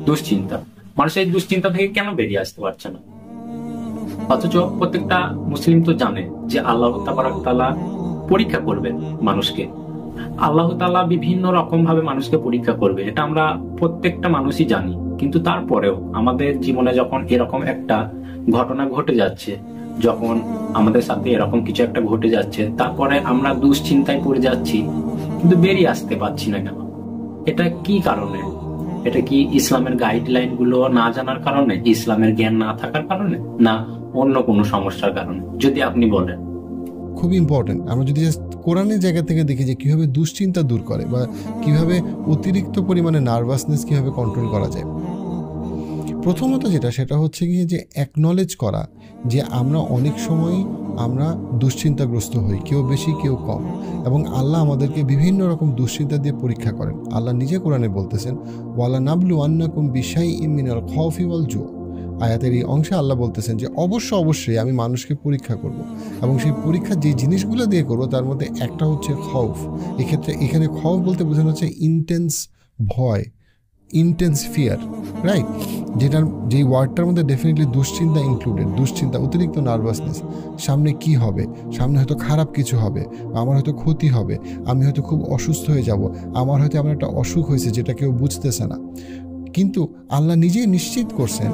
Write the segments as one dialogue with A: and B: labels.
A: দুশ্চিন্তা। মানুষ এই দুশ্চিন্তা থেকে কেন বেরিয়ে আসতে পারছে না? অথচ প্রত্যেকটা মুসলিম তো জানে যে আল্লাহ তাবারাক তাআলা পরীক্ষা করবেন মানুষকে। আল্লাহ তাআলা বিভিন্ন রকম ভাবে মানুষকে পরীক্ষা করবে, এটা আমরা প্রত্যেকটা মানুষই জানি। কিন্তু তারপরেও আমাদের জীবনে যখন এরকম একটা ঘটনা ঘটে যাচ্ছে, যখন আমাদের সাথে এরকম কিছু একটা ঘটে যাচ্ছে, তারপরে আমরা দুশ্চিন্তায় পড়ে যাচ্ছি, কিন্তু বেরিয়ে আসতে পারছি না কেন? এটা কি কারণে? এটা কি ইসলামের গাইডলাইন গুলো না জানার কারণে, ইসলামের জ্ঞান না থাকার কারণে, না অন্য কোনো সমস্যার কারণে? যদি আপনি বলেন।
B: খুব ইম্পর্টেন্ট। আমরা যদি জাস্ট কোরআনের জায়গা থেকে দেখি যে কীভাবে দুশ্চিন্তা দূর করে বা কীভাবে অতিরিক্ত পরিমাণে নার্ভাসনেস কীভাবে কন্ট্রোল করা যায়। প্রথমত যেটা, সেটা হচ্ছে গিয়ে যে অ্যাকনলেজ করা যে আমরা অনেক সময় আমরা দুশ্চিন্তাগ্রস্ত হই, কেউ বেশি কেউ কম, এবং আল্লাহ আমাদেরকে বিভিন্ন রকম দুশ্চিন্তা দিয়ে পরীক্ষা করেন। আল্লাহ নিজে কোরআনে বলতেছেন, ওয়ালা নাবলু আন্নাকুম বিশাইইম মিনাল খাউফি ওয়াল জু। আয়াতের এই অংশে আল্লাহ বলতেছেন যে অবশ্যই আমি মানুষকে পরীক্ষা করব, এবং সেই পরীক্ষা যে জিনিসগুলো দিয়ে করবো তার মধ্যে একটা হচ্ছে খৌফ। এক্ষেত্রে এখানে খৌফ বলতে বোঝানো হচ্ছে ইন্টেন্স ভয়, ইন্টেন্স ফিয়ার, রাইট? যেই ওয়ার্ডটার মধ্যে ডেফিনেটলি দুশ্চিন্তা ইনক্লুডেড। দুশ্চিন্তা, অতিরিক্ত নার্ভাসনেস, সামনে কি হবে, সামনে হয়তো খারাপ কিছু হবে, আমার হয়তো ক্ষতি হবে, আমি হয়তো খুব অসুস্থ হয়ে যাব, আমার হয়তো এমন একটা অসুখ হয়েছে যেটা কেউ বুঝতেছে না। কিন্তু আল্লাহ নিজেই নিশ্চিত করছেন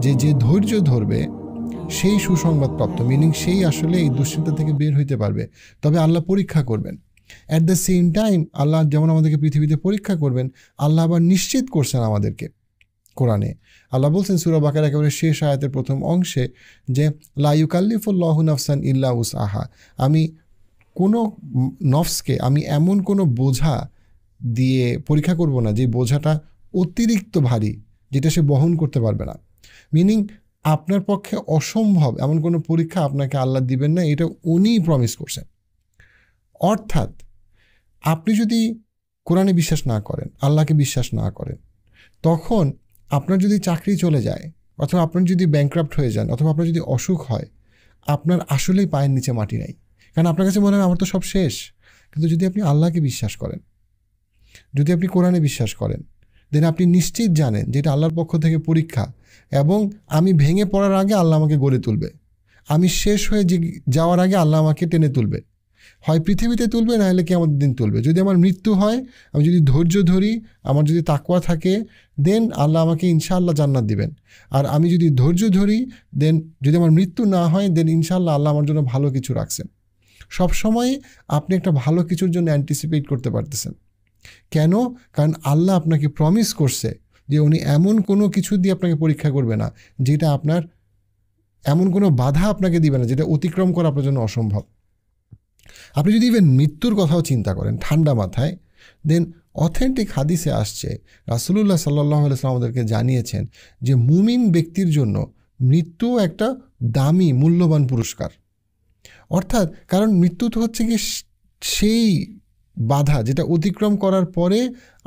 B: যে যে ধৈর্য ধরবে সেই সুসংবাদপ্রাপ্ত, মিনিং সেই আসলে এই দুশ্চিন্তা থেকে বের হইতে পারবে। তবে আল্লাহ পরীক্ষা করবেন। অ্যাট দ্য সেম টাইম আল্লাহ যেমন আমাদেরকে পৃথিবীতে পরীক্ষা করবেন, আল্লাহ আবার নিশ্চিত করছেন আমাদেরকে। কোরআনে আল্লাহ বলছেন সূরা বাকারার একেবারে শেষ আয়াতের প্রথম অংশে যে লা ইউকাল্লিফুল্লাহু নাফসান ইল্লা উসআহা। আমি কোনো নফসকে আমি এমন কোনো বোঝা দিয়ে পরীক্ষা করব না যে বোঝাটা অতিরিক্ত ভারী, যেটা সে বহন করতে পারবে না। মিনিং আপনার পক্ষে অসম্ভব এমন কোনো পরীক্ষা আপনাকে আল্লাহ দিবেন না, এটা উনিই প্রমিস করছেন। অর্থাৎ আপনি যদি কোরআনে বিশ্বাস না করেন, আল্লাহকে বিশ্বাস না করেন, তখন আপনার যদি চাকরি চলে যায়, অথবা আপনার যদি ব্যাংক্রাফট হয়ে যান, অথবা আপনার যদি অসুখ হয়, আপনার আসলেই পায়ের নিচে মাটি নাই। কারণ আপনার কাছে মনে হয় আমার তো সব শেষ। কিন্তু যদি আপনি আল্লাহকে বিশ্বাস করেন, যদি আপনি কোরআনে বিশ্বাস করেন, দেন আপনি নিশ্চিত জানেন যে এটা আল্লাহর পক্ষ থেকে পরীক্ষা, এবং আমি ভেঙে পড়ার আগে আল্লাহ আমাকে গড়ে তুলবে, আমি শেষ হয়ে যাওয়ার আগে আল্লাহ আমাকে টেনে তুলবে, হয় পৃথিবীতে তুলবে, না হলে কিয়ামতের দিন তুলবে। যদি আমার মৃত্যু হয়, আমি যদি ধৈর্য ধরি, আমার যদি তাকওয়া থাকে, দেন আল্লাহ আমাকে ইনশাআল্লাহ জান্নাত দিবেন। আর আমি যদি ধৈর্য ধরি, দেন যদি আমার মৃত্যু না হয়, দেন ইনশাআল্লাহ আল্লাহ আমার জন্য ভালো কিছু রাখছেন। সবসময় আপনি একটা ভালো কিছুর জন্য অ্যান্টিসিপেট করতে পারতেছেন। কেন? কারণ আল্লাহ আপনাকে প্রমিস করছে যে উনি এমন কোনো কিছু দিয়ে আপনাকে পরীক্ষা করবে না যেটা আপনার, এমন কোনো বাধা আপনাকে দিবে না যেটা অতিক্রম করা আপনার জন্য অসম্ভব। আপনি যদি ইভেন মৃত্যুর কথাও চিন্তা করেন ঠান্ডা মাথায়, দেন অথেন্টিক হাদিসে আসছে রাসূলুল্লাহ সাল্লাল্লাহু আলাইহি ওয়াসাল্লাম আমাদেরকে জানিয়েছেন যে মুমিন ব্যক্তির জন্য মৃত্যু একটা দামি মূল্যবান পুরস্কার। অর্থাৎ কারণ মৃত্যু তো হচ্ছে কি সেই বাধা যেটা অতিক্রম করার পরে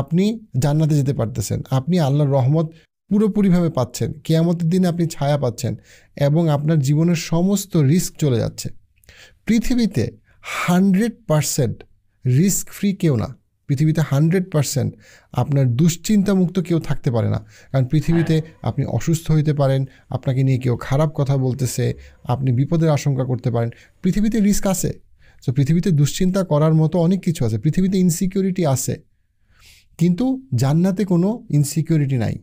B: আপনি জান্নাতে যেতে পারতেছেন, আপনি আল্লাহর রহমত পুরোপুরিভাবে পাচ্ছেন, কিয়ামতের দিনে আপনি ছায়া পাচ্ছেন, এবং আপনার জীবনের সমস্ত রিস্ক চলে যাচ্ছে। পৃথিবীতে 100% রিস্ক ফ্রি কেউ না। পৃথিবীতে 100% আপনার দুশ্চিন্তামুক্ত কেউ থাকতে পারে না। কারণ পৃথিবীতে আপনি অসুস্থ হইতে পারেন, আপনাকে নিয়ে কেউ খারাপ কথা বলতেছে, আপনি বিপদের আশঙ্কা করতে পারেন। পৃথিবীতে রিস্ক আছে। তো পৃথিবীতে দুশ্চিন্তা করার মতো অনেক কিছু আছে, পৃথিবীতে ইনসিকিউরিটি আছে, কিন্তু জান্নাতে কোনো ইনসিকিউরিটি নাই।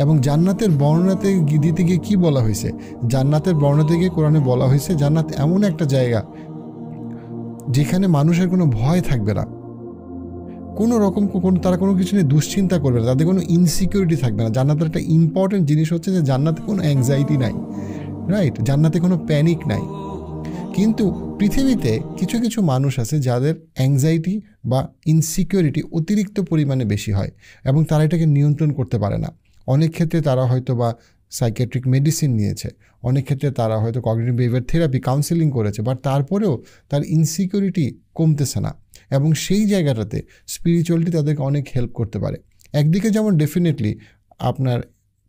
B: এবং জান্নাতের বর্ণনাতে দিতে গিয়ে কী বলা হয়েছে? জান্নাতের বর্ণনাতে গিয়ে কোরআনে বলা হয়েছে জান্নাত এমন একটা জায়গা যেখানে মানুষের কোনো ভয় থাকবে না, কোনো রকম তারা কোনো কিছু নিয়ে দুশ্চিন্তা করবে না, তাদের কোনো ইনসিকিউরিটি থাকবে না। জান্নাতের একটা ইম্পর্টেন্ট জিনিস হচ্ছে যে জান্নাতে কোনো অ্যাংজাইটি নাই, রাইট? জান্নাতে কোনো প্যানিক নাই। কিন্তু পৃথিবীতে কিছু কিছু মানুষ আছে যাদের অ্যাংজাইটি বা ইনসিকিউরিটি অতিরিক্ত পরিমাণে বেশি হয়, এবং তারা এটাকে নিয়ন্ত্রণ করতে পারে না। অনেক ক্ষেত্রে তারা হয়তো বা সাইকিয়াট্রিক মেডিসিন নিয়েছে, অনেক ক্ষেত্রে তারা হয়তো কগনিটিভ বিহেভিয়ার থেরাপি, কাউন্সেলিং করেছে, বাট তারপরেও তার ইনসিকিউরিটি কমতেছে না। এবং সেই জায়গাটাতে স্পিরিচুয়ালিটি তাদেরকে অনেক হেল্প করতে পারে। একদিকে যেমন ডেফিনেটলি আপনার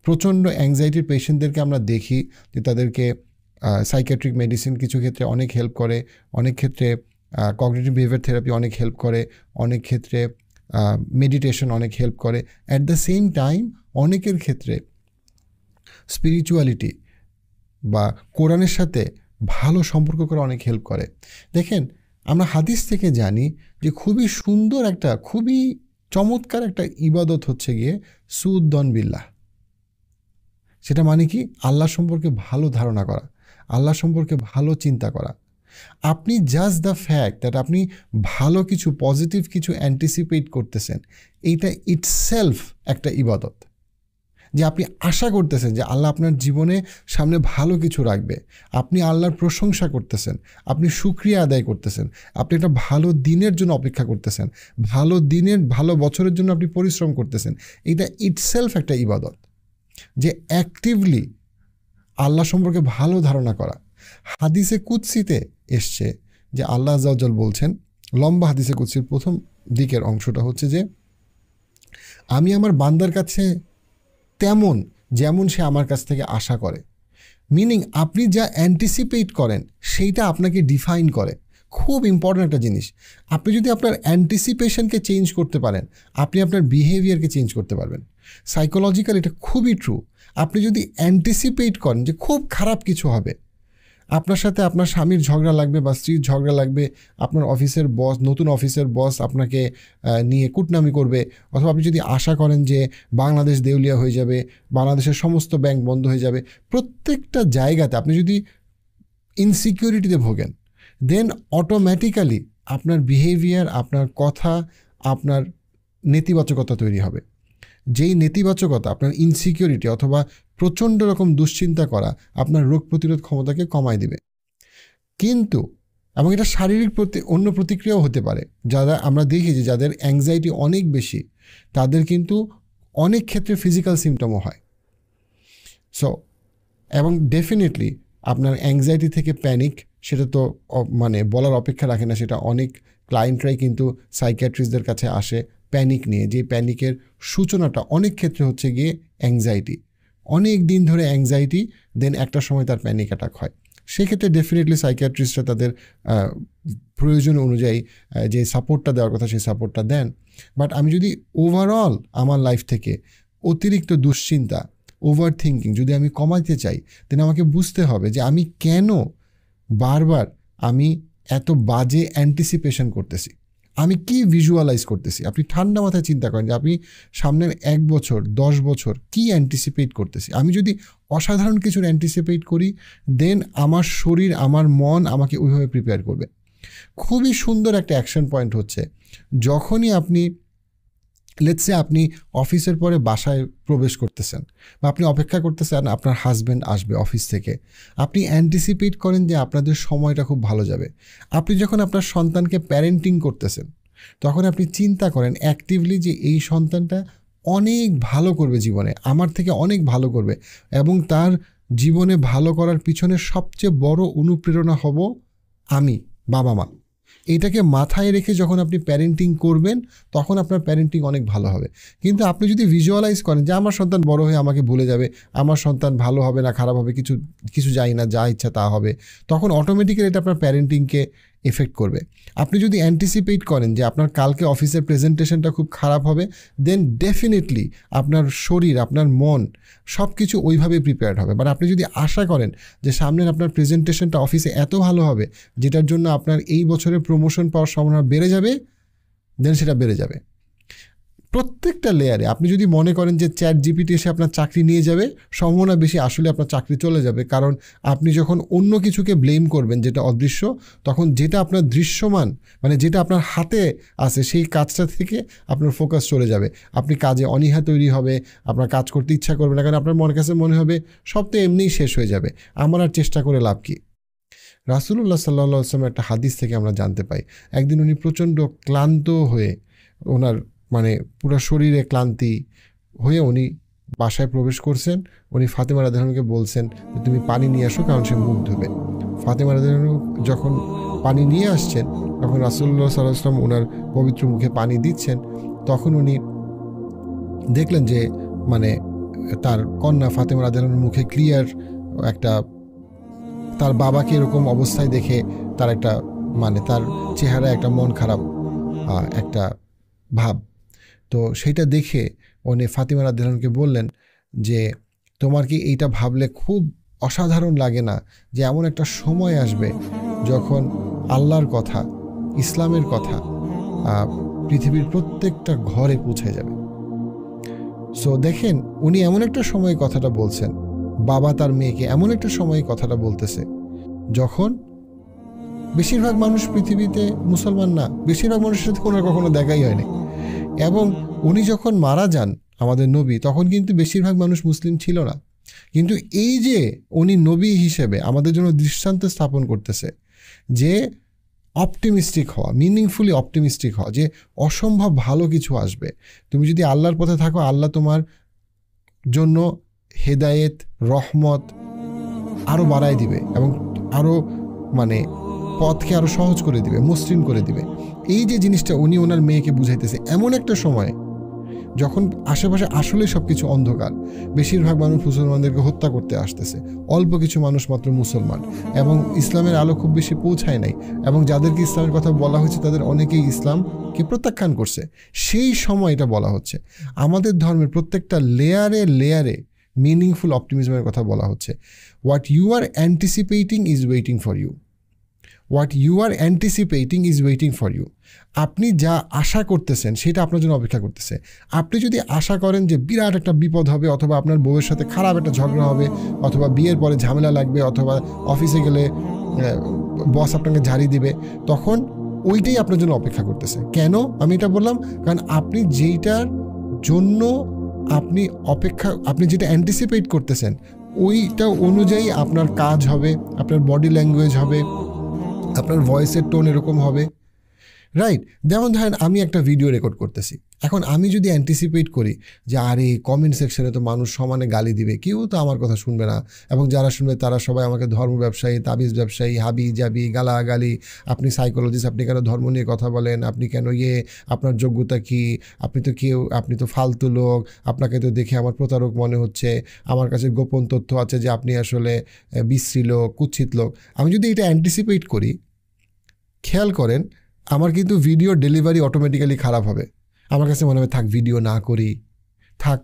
B: প্রচণ্ড অ্যাংজাইটির পেশেন্টদেরকে আমরা দেখি যে তাদেরকে সাইকিয়াট্রিক মেডিসিন কিছু ক্ষেত্রে অনেক হেল্প করে, অনেক ক্ষেত্রে কগনিটিভ বিহেভিয়ার থেরাপি অনেক হেল্প করে, অনেক ক্ষেত্রে মেডিটেশন অনেক হেল্প করে। অ্যাট দ্য সেম টাইম অনেকের ক্ষেত্রে স্পিরিচুয়ালিটি বা কোরআনের সাথে ভালো সম্পর্ক করা অনেক হেল্প করে। দেখেন, আমরা হাদিস থেকে জানি যে খুবই সুন্দর একটা, খুবই চমৎকার একটা ইবাদত হচ্ছে গিয়ে সুউদ্দন বিল্লাহ। সেটা মানে কি? আল্লাহ সম্পর্কে ভালো ধারণা করা, আল্লাহ সম্পর্কে ভালো চিন্তা করা। আপনি জাস্ট দ্য ফ্যাক্ট দ্যাট আপনি ভালো কিছু, পজিটিভ কিছু অ্যান্টিসিপেট করতেছেন, এইটা ইটসেলফ একটা ইবাদত। যে আপনি আশা করতেছেন যে আল্লাহ আপনার জীবনে সামনে ভালো কিছু রাখবে, আপনি আল্লাহর প্রশংসা করতেছেন, আপনি শুকরিয়া আদায় করতেছেন, আপনি একটা ভালো দিনের জন্য অপেক্ষা করতেছেন, ভালো দিনের, ভালো বছরের জন্য আপনি পরিশ্রম করতেছেন। এটা ইটসেলফ একটা ইবাদত, যে অ্যাক্টিভলি আল্লাহ সম্পর্কে ভালো ধারণা করা। হাদিসে কুদসিতে এসছে যে আল্লাহ আজ্জা ওয়াজাল বলছেন, লম্বা হাদিসে কুদসির প্রথম দিকের অংশটা হচ্ছে যে আমি আমার বান্দার কাছে তেমন যেমন সে আমার কাছ থেকে আশা করে। মিনিং আপনি যা অ্যান্টিসিপেট করেন সেইটা আপনাকে ডিফাইন করে। খুব ইম্পর্ট্যান্ট একটা জিনিস। আপনি যদি আপনার অ্যান্টিসিপেশনকে চেঞ্জ করতে পারেন, আপনি আপনার বিহেভিয়ারকে চেঞ্জ করতে পারবেন। সাইকোলজিক্যাল এটা খুবই ট্রু। আপনি যদি অ্যান্টিসিপেট করেন যে খুব খারাপ কিছু হবে, আপনার সাথে আপনার স্বামীর ঝগড়া লাগবে বা স্ত্রীর ঝগড়া লাগবে, আপনার অফিসের বস, নতুন অফিসের বস আপনাকে নিয়ে কুটনামি করবে, অথবা আপনি যদি আশা করেন যে বাংলাদেশ দেউলিয়া হয়ে যাবে, বাংলাদেশের সমস্ত ব্যাংক বন্ধ হয়ে যাবে, প্রত্যেকটা জায়গাতে আপনি যদি ইনসিকিউরিটিতে ভোগেন, দেন অটোমেটিক্যালি আপনার বিহেভিয়ার, আপনার কথা, আপনার নেতিবাচকতা তৈরি হবে। যেই নেতিবাচকতা, আপনার ইনসিকিউরিটি অথবা প্রচণ্ড রকম দুশ্চিন্তা করা আপনার রোগ প্রতিরোধ ক্ষমতাকে কমায় দিবে। কিন্তু এবং এটা শারীরিক অন্য প্রতিক্রিয়াও হতে পারে। যারা আমরা দেখি যে যাদের অ্যাংজাইটি অনেক বেশি, তাদের কিন্তু অনেক ক্ষেত্রে ফিজিক্যাল সিমটমও হয়। সো এবং ডেফিনেটলি আপনার অ্যাংজাইটি থেকে প্যানিক, সেটা তো মানে বলার অপেক্ষা রাখে না। সেটা অনেক ক্লায়েন্টরাই কিন্তু সাইকিয়াট্রিস্টদের কাছে আসে প্যানিক নিয়ে, যে প্যানিকের সূচনাটা অনেক ক্ষেত্রে হচ্ছে গিয়ে অ্যাংজাইটি। অনেক দিন ধরে অ্যাংজাইটি, দেন একটা সময় তার প্যানিক অ্যাটাক হয়। সেক্ষেত্রে ডেফিনেটলি সাইকিয়াট্রিস্টরা তাদের প্রয়োজন অনুযায়ী যে সাপোর্টটা দেওয়ার কথা সেই সাপোর্টটা দেন। বাট আমি যদি ওভারঅল আমার লাইফ থেকে অতিরিক্ত দুশ্চিন্তা, ওভার থিঙ্কিং যদি আমি কমাতে চাই, দেন আমাকে বুঝতে হবে যে আমি কেন বারবার আমি এত বাজে অ্যান্টিসিপেশন করতেছি, আমি কি ভিজুয়ালাইজ করতেছি। আপনি ঠান্ডা মাথায় চিন্তা করেন যে আপনি সামনের 1 বছর 10 বছর কি অ্যান্টিসিপেট করতেছি। আমি যদি অসাধারণ কিছুর অ্যান্টিসিপেট করি, দেন আমার শরীর, আমার মন আমাকে ওইভাবে প্রিপেয়ার করবে। খুবই সুন্দর একটা অ্যাকশন পয়েন্ট হচ্ছে যখনই আপনি, লেটস সে আপনি অফিসের পরে বাসায় প্রবেশ করতেছেন বা আপনি অপেক্ষা করতেছেন আপনার হাজব্যান্ড আসবে অফিস থেকে, আপনি অ্যান্টিসিপেট করেন যে আপনাদের সময়টা খুব ভালো যাবে। আপনি যখন আপনার সন্তানকে প্যারেন্টিং করতেছেন, তখন আপনি চিন্তা করেন অ্যাক্টিভলি যে এই সন্তানটা অনেক ভালো করবে জীবনে, আমার থেকে অনেক ভালো করবে, এবং তার জীবনে ভালো করার পিছনে সবচেয়ে বড় অনুপ্রেরণা হব আমি, বাবা মা। এটাকে মাথায় রেখে যখন আপনি প্যারেন্টিং করবেন, তখন আপনার প্যারেন্টিং অনেক ভালো হবে। কিন্তু আপনি যদি ভিজুয়ালাইজ করেন যে আমার সন্তান বড় হয়ে আমাকে ভুলে যাবে, আমার সন্তান ভালো হবে না খারাপ হবে, কিছু যাই না, যা ইচ্ছা তা হবে, তখন অটোমেটিক্যালি এটা আপনার প্যারেন্টিংকে এফেক্ট করবে। আপনি যদি অ্যান্টিসিপেট করেন যে আপনার কালকে অফিসের প্রেজেন্টেশনটা খুব খারাপ হবে, দেন ডেফিনেটলি আপনার শরীর, আপনার মন সব কিছু ওইভাবে প্রিপেয়ার্ড হবে। বাট আপনি যদি আশা করেন যে সামনের আপনার প্রেজেন্টেশনটা অফিসে এত ভালো হবে যেটার জন্য আপনার এই বছরে প্রমোশন পাওয়ার সম্ভাবনা বেড়ে যাবে, দেন সেটা বেড়ে যাবে। প্রত্যেকটা লেয়ারে আপনি যদি মনে করেন যে চ্যাট জিপিটি এসে আপনার চাকরি নিয়ে যাবে, সম্ভাবনা বেশি আসলে আপনার চাকরি চলে যাবে। কারণ আপনি যখন অন্য কিছুকে ব্লেম করবেন যেটা অদৃশ্য, তখন যেটা আপনার দৃশ্যমান, মানে যেটা আপনার হাতে আছে, সেই কাজটা থেকে আপনার ফোকাস চলে যাবে। আপনি কাজে অনীহা তৈরি হবে, আপনার কাজ করতে ইচ্ছা করবে না, কারণ আপনার মনের কাছে মনে হবে সব তো এমনিই শেষ হয়ে যাবে, আমার আর চেষ্টা করে লাভ কী। রাসূলুল্লাহ সাল্লাল্লাহু আলাইহি ওয়াসাল্লামের একটা হাদিস থেকে আমরা জানতে পাই, একদিন উনি প্রচণ্ড ক্লান্ত হয়ে, ওনার মানে পুরো শরীরে ক্লান্তি হয়ে উনি বাসায় প্রবেশ করছেন। উনি ফাতেমা রাদিয়াল্লাহু আনহাকে বলছেন যে তুমি পানি নিয়ে আসো, কারণ সে মুখ ধোবে। ফাতেমা রাদিয়াল্লাহু আনহা যখন পানি নিয়ে আসছেন, তখন রাসূলুল্লাহ সাল্লাল্লাহু আলাইহি ওয়াসাল্লাম ওনার পবিত্র মুখে পানি দিচ্ছেন। তখন উনি দেখলেন যে মানে তার কন্যা ফাতেমা রাদিয়াল্লাহু আনহার মুখে ক্লিয়ার একটা, তার বাবাকে এরকম অবস্থায় দেখে তার একটা মানে তার চেহারায় একটা মন খারাপ একটা ভাব। তো সেইটা দেখে উনি ফাতিমা রাদিয়াল্লাহু আনহাকে বললেন যে তোমার কি এইটা ভাবলে খুব অসাধারণ লাগে না যে এমন একটা সময় আসবে যখন আল্লাহর কথা, ইসলামের কথা পৃথিবীর প্রত্যেকটা ঘরে পৌঁছে যাবে। সো দেখেন, উনি এমন একটা সময় কথাটা বলছেন, বাবা তার মেয়েকে এমন একটা সময় কথাটা বলতেছে যখন বেশিরভাগ মানুষ পৃথিবীতে মুসলমান না, বেশিরভাগ মানুষের সাথে ওনার কখনো দেখাই হয়নি। এবং উনি যখন মারা যান আমাদের নবী, তখন কিন্তু বেশিরভাগ মানুষ মুসলিম ছিল না। কিন্তু এই যে উনি নবী হিসেবে আমাদের জন্য দৃষ্টান্ত স্থাপন করতেছে যে অপটিমিস্টিক হওয়া, মিনিংফুলি অপটিমিস্টিক হওয়া, যে অসম্ভব ভালো কিছু আসবে। তুমি যদি আল্লাহর পথে থাকো, আল্লাহ তোমার জন্য হেদায়েত, রহমত আরও বাড়ায় দিবে এবং আরও পথকে আরও সহজ করে দিবে, মসৃণ করে দিবে। এই যে জিনিসটা উনি ওনার মেয়েকে বুঝাইতেছে এমন একটা সময় যখন আশেপাশে আসলে সব কিছু অন্ধকার, বেশিরভাগ মানুষ মুসলমানদেরকে হত্যা করতে আসতেছে, অল্প কিছু মানুষ মাত্র মুসলমান, এবং ইসলামের আলো খুব বেশি পৌঁছায় নাই, এবং যাদেরকে ইসলামের কথা বলা হয়েছে তাদের অনেকেই ইসলামকে প্রত্যাখ্যান করছে। সেই সময় এটা বলা হচ্ছে আমাদের ধর্মের প্রত্যেকটা লেয়ারে লেয়ারে মিনিংফুল অপটিমিজমের কথা বলা হচ্ছে। What you are anticipating is waiting for you. What you are anticipating is waiting for you. আপনি যা আশা করতেছেন সেটা আপনার জন্য অপেক্ষা করতেছে। আপনি যদি আশা করেন যে বিরাট একটা বিপদ হবে, অথবা আপনার বউয়ের সাথে খারাপ একটা ঝগড়া হবে, অথবা বিয়ের পরে ঝামেলা লাগবে, অথবা অফিসে গেলে বস আপনাকে ঝাড়ি দিবে, তখন ওইটাই আপনার জন্য অপেক্ষা করতেছে। কেন আমি এটা বললাম? কারণ আপনি যেইটার জন্য আপনি যেটা অ্যান্টিসিপেট করতেছেন ওইটা অনুযায়ী আপনার কাজ হবে, আপনার বডি ল্যাঙ্গুয়েজ হবে, আপনার ভয়েসের টোন এরকম হবে, রাইট? যেমন ধরেন আমি একটা ভিডিও রেকর্ড করতেছি, এখন আমি যদি অ্যান্টিসিপেট করি যে আরে কমেন্ট সেকশনে তো মানুষ সমানে গালি দিবে, কেউ তো আমার কথা শুনবে না, এবং যারা শুনবে তারা সবাই আমাকে ধর্ম ব্যবসায়ী, তাবিজ ব্যবসায়ী, হাবি জাবি, গালাগালি, আপনি সাইকোলজিস্ট, আপনি কেন ধর্ম নিয়ে কথা বলেন, আপনি কেন আপনার যোগ্যতা কি, আপনি তো ফালতু লোক, আপনাকে তো দেখে আমার প্রতারক মনে হচ্ছে, আমার কাছে গোপন তথ্য আছে যে আপনি আসলে বিশ্রী লোক, কুৎসিত লোক। আমি যদি এটা অ্যান্টিসিপেট করি, খেয়াল করেন আমার কিন্তু ভিডিও ডেলিভারি অটোমেটিক্যালি খারাপ হবে। আমার কাছে মনে হবে থাক ভিডিও না করি, থাক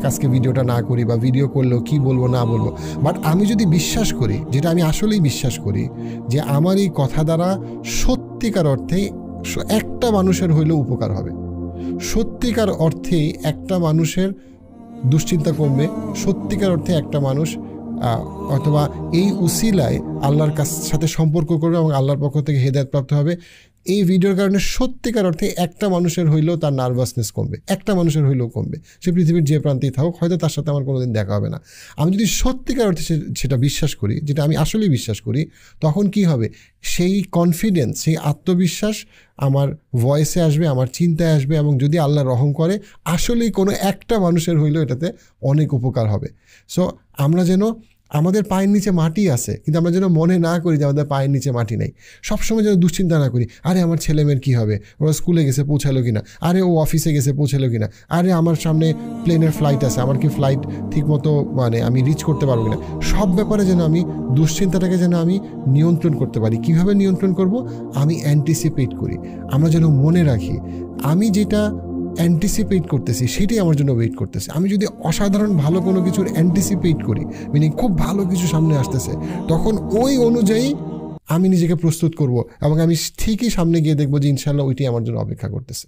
B: আজকে ভিডিওটা না করি, বা ভিডিও করলেও কি বলবো না বলবো। বাট আমি যদি বিশ্বাস করি, যেটা আমি আসলেই বিশ্বাস করি, যে আমার এই কথা দ্বারা সত্যিকার অর্থেই একটা মানুষের হইলেও উপকার হবে, সত্যিকার অর্থেই একটা মানুষের দুশ্চিন্তা কমবে, সত্যিকার অর্থে একটা মানুষ অথবা এই উসিলায় আল্লাহর সাথে সম্পর্ক করবে এবং আল্লাহর পক্ষ থেকে হেদায়েত প্রাপ্ত হবে, এই ভিডিওর কারণে সত্যিকার অর্থে একটা মানুষের হইলেও তার নার্ভাসনেস কমবে, একটা মানুষের হইলেও কমবে। সে পৃথিবীর যে প্রান্তেই থাকুক, হয়তো তার সাথে আমার কোনোদিন দেখা হবে না। আমি যদি সত্যিকার অর্থে সেটা বিশ্বাস করি, যেটা আমি আসলেই বিশ্বাস করি, তখন কি হবে? সেই কনফিডেন্স, সেই আত্মবিশ্বাস আমার ভয়েসে আসবে, আমার চিন্তায় আসবে, এবং যদি আল্লাহ রহম করে আসলেই কোনো একটা মানুষের হইলেও এটাতে অনেক উপকার হবে। সো আমরা যেন, আমাদের পায়ের নিচে মাটি আছে, কিন্তু আমরা যেন মনে না করি যে আমাদের পায়ের নিচে মাটি নেই। সবসময় যেন দুশ্চিন্তা না করি, আরে আমার ছেলেমেয়ের কী হবে, ওরা স্কুলে গেছে পৌঁছালো কিনা, আরে ও অফিসে গেছে পৌঁছালো কিনা, আরে আমার সামনে প্লেনের ফ্লাইট আছে, আমার কি ফ্লাইট ঠিকমতো আমি রিচ করতে পারবো কিনা। সব ব্যাপারে যেন আমি দুশ্চিন্তাটাকে যেন আমি নিয়ন্ত্রণ করতে পারি। কিভাবে নিয়ন্ত্রণ করব? আমি অ্যান্টিসিপেট করি। আমরা যেন মনে রাখি আমি যেটা অ্যান্টিসিপেট করতেছি সেটাই আমার জন্য ওয়েট করতেছে। আমি যদি অসাধারণ ভালো কোনো কিছুর অ্যান্টিসিপেট করি, মিনিং খুব ভালো কিছু সামনে আসতেছে, তখন ওই অনুযায়ী আমি নিজেকে প্রস্তুত করব, এবং আমি ঠিকই সামনে গিয়ে দেখবো যে ইনশাল্লাহ ওইটাই আমার জন্য অপেক্ষা করতেছে।